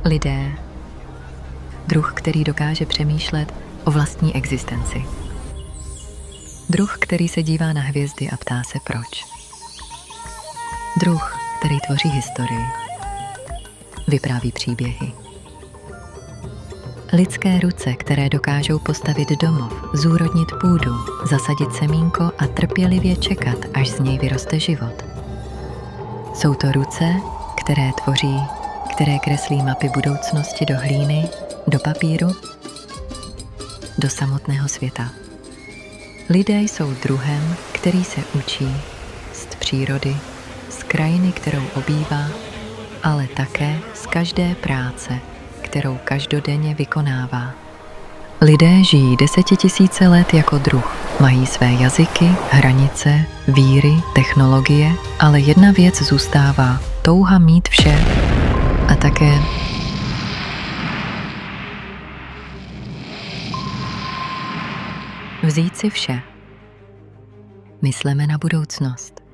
Lidé. Druh, který dokáže přemýšlet o vlastní existenci. Druh, který se dívá na hvězdy a ptá se proč. Druh, který tvoří historii. Vypráví příběhy. Lidské ruce, které dokážou postavit domov, zúrodnit půdu, zasadit semínko a trpělivě čekat, až z něj vyroste život. Jsou to ruce, které tvoří, které kreslí mapy budoucnosti do hlíny, do papíru, do samotného světa. Lidé jsou druhem, který se učí z přírody, z krajiny, kterou obývá, ale také z každé práce, kterou každodenně vykonává. Lidé žijí 10 000 let jako druh. Mají své jazyky, hranice, víry, technologie, ale jedna věc zůstává: touha mít vše a také vzít si vše. Mysleme na budoucnost.